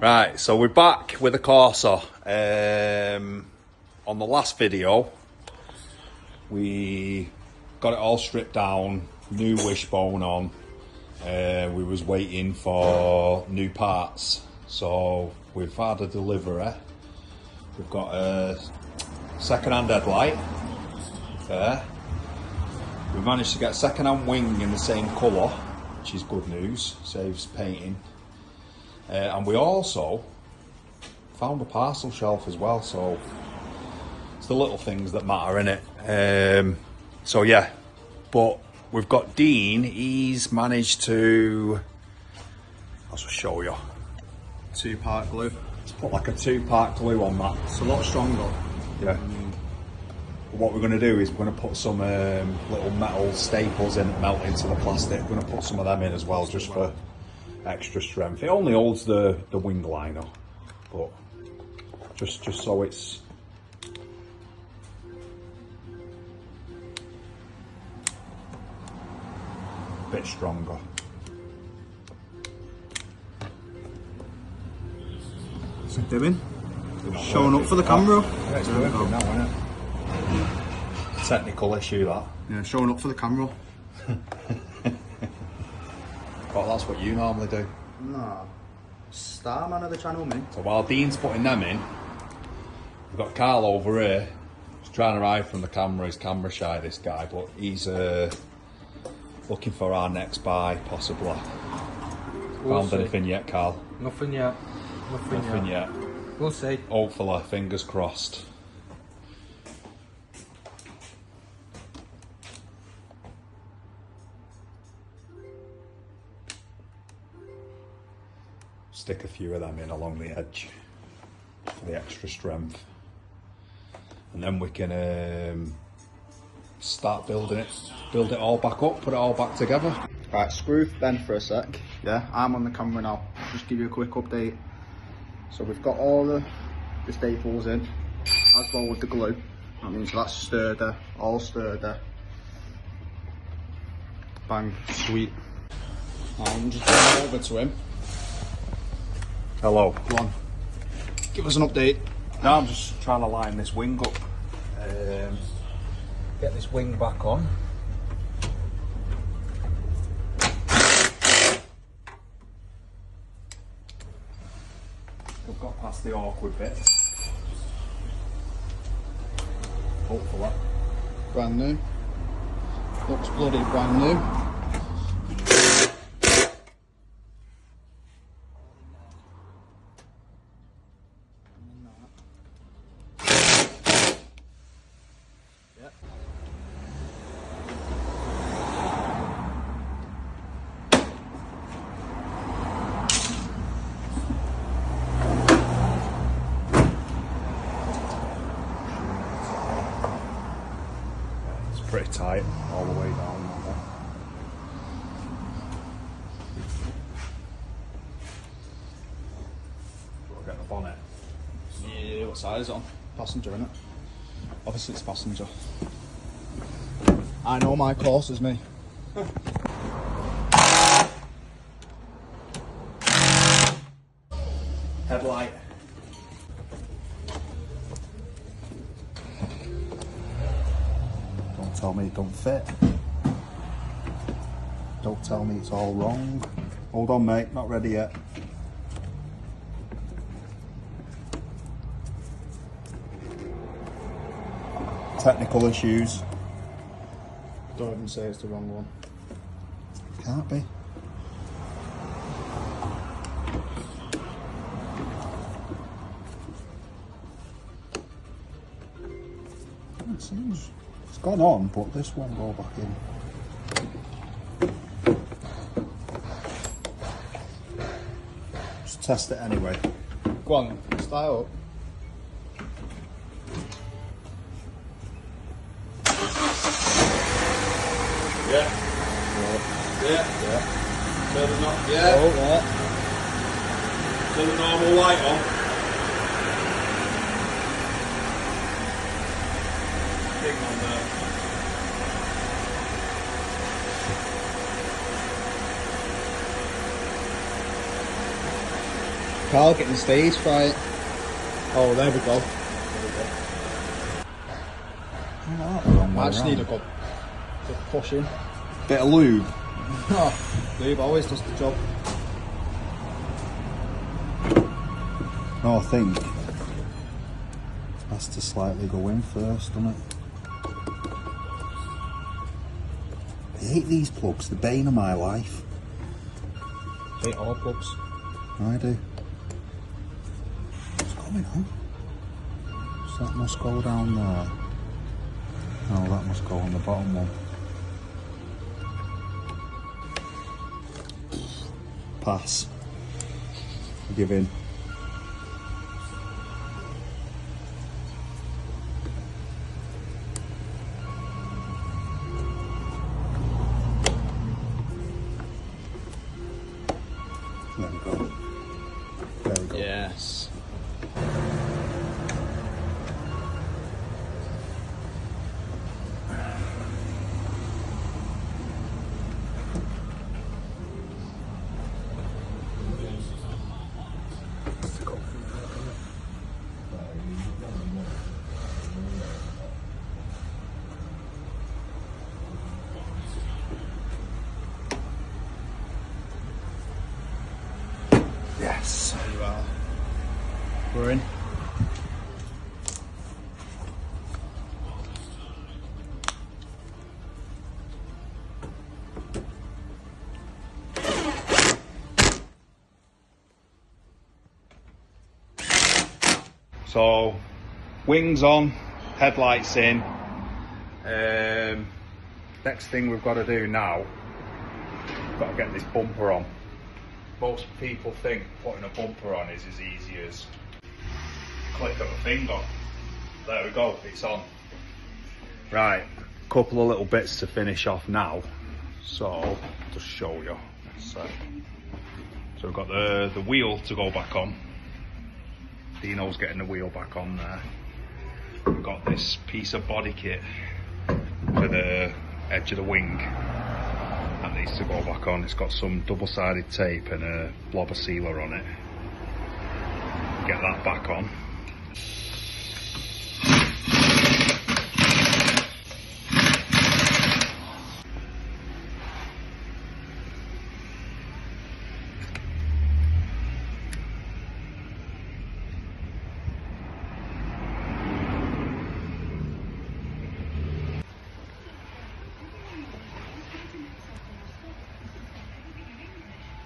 Right, so we're back with the CORSA. On the last video, we got it all stripped down, new wishbone on. We was waiting for new parts, so we've had a delivery. We've got a second-hand headlight there. We've managed to get a second-hand wing in the same colour, which is good news, saves painting. And we also found a parcel shelf as well, so it's the little things that matter, innit? So yeah, but we've got Dean, he's managed to, I'll just show you. 2-part glue. Let's put like a 2-part glue on that. It's a lot stronger. Yeah. What we're going to do is we're going to put some little metal staples in that melt into the plastic. We're going to put some of them in as well, just for extra strength. It only holds the wing liner, but just so it's a bit stronger. What's it doing? Showing up for the camera. Yeah, it's working now, isn't it? Technical issue, that. Yeah, showing up for the camera. But that's what you normally do. Nah. Starman of the channel, me. So while Dean's putting them in, we've got Carl over here. He's trying to hide from the camera. He's camera shy, this guy, but he's looking for our next buy, possibly. Found anything yet, Carl? Nothing yet. Nothing yet. We'll see. Hopefully, fingers crossed. Stick a few of them in along the edge for the extra strength, and then we can start building it. Build it all back up, put it all back together. Right, screw then for a sec. Yeah, I'm on the camera now. Just give you a quick update. So we've got all the staples in, as well with the glue. That means that's sturdy, all sturdy. Bang, sweet. I'm just going over to him. Hello. Go on, give us an update. Now I'm just trying to line this wing up. Get this wing back on. We've got past the awkward bit. Hopefully. Brand new. Looks bloody brand new. Pretty tight all the way down. We'll get the bonnet. Yeah, what side is it on? Passenger, innit? Obviously it's passenger. I know my course is me. Headlight. Don't tell me it don't fit. Don't tell me it's all wrong. Hold on, mate, not ready yet. Technical issues. Don't even say it's the wrong one. Can't be. It seems it's gone on, but this won't go back in. Just test it anyway. Go on, style up. Yeah. Yeah. Turn the knob. Yeah. Oh, yeah. Turn the normal light on. Big on there. Carl getting stage fright. Oh, there we go. I just need a good push in. Bit of lube. Oh, lube always does the job. No, I think has to slightly go in first, doesn't it? I hate these plugs, the bane of my life. Hate all plugs. I do. What's going on? So that must go down there. No, that must go on the bottom one. Pass. Give in. There we go. There we go. Yes. Yes. There you are. We're in. So, wings on, headlights in. Next thing we've got to do now, we've got to get this bumper on. Most people think putting a bumper on is as easy as click of a finger. There we go, it's on. Right, couple of little bits to finish off now. So, just show you. So we've got the wheel to go back on. Dino's getting the wheel back on there. We've got this piece of body kit for the edge of the wing. That needs to go back on. It's got some double-sided tape and a blobber sealer on it. Get that back on.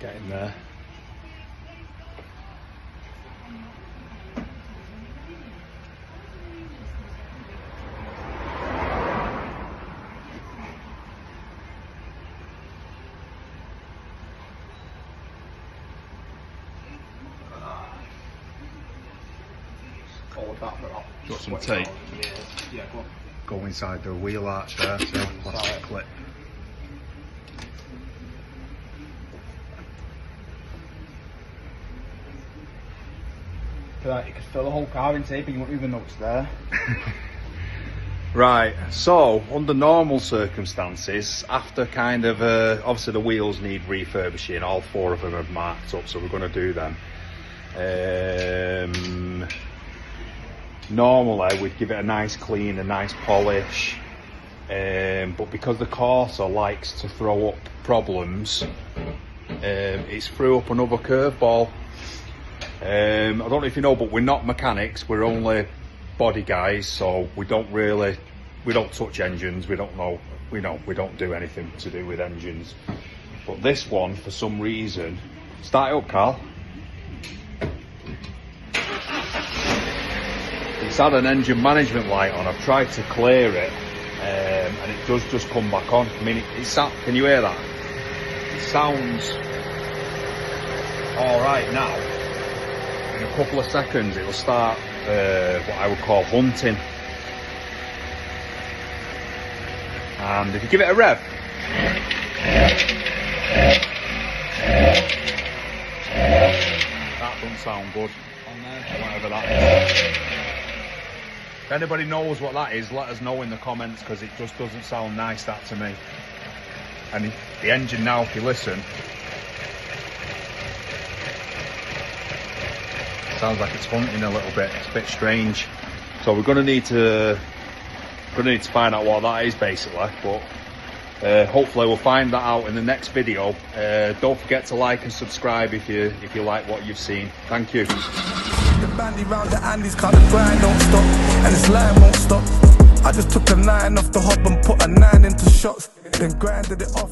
Get in there. Got some tape. Yeah, go on. Go inside the wheel arch there, so plastic clip. You could fill the whole car in tape and you wouldn't even know it's there. Right, so under normal circumstances, after kind of, obviously the wheels need refurbishing, all four of them are marked up, so we're going to do them. Normally we'd give it a nice clean, a nice polish, but because the CORSA likes to throw up problems, it's threw up another curveball. I don't know if you know, but we're not mechanics, we're only body guys, so we don't touch engines, we don't do anything to do with engines. But this one, for some reason, start it up, Carl. It's had an engine management light on. I've tried to clear it, and it does just come back on. I mean, can you hear that? It sounds all right now. In a couple of seconds, it will start what I would call hunting. And if you give it a rev, that doesn't sound good on there, whatever that is. If anybody knows what that is, let us know in the comments, because it just doesn't sound nice, that, to me. And the engine now, if you listen, Sounds like it's hunting a little bit. It's a bit strange. So we're gonna need to find out what that is basically. But hopefully we'll find that out in the next video. Don't forget to like and subscribe if you like what you've seen. Thank you. The bandy round the Andes, cause the grind don't stop, and this line won't stop. I just took a 9 off the hop and put a 9 into shots, then grinded it off.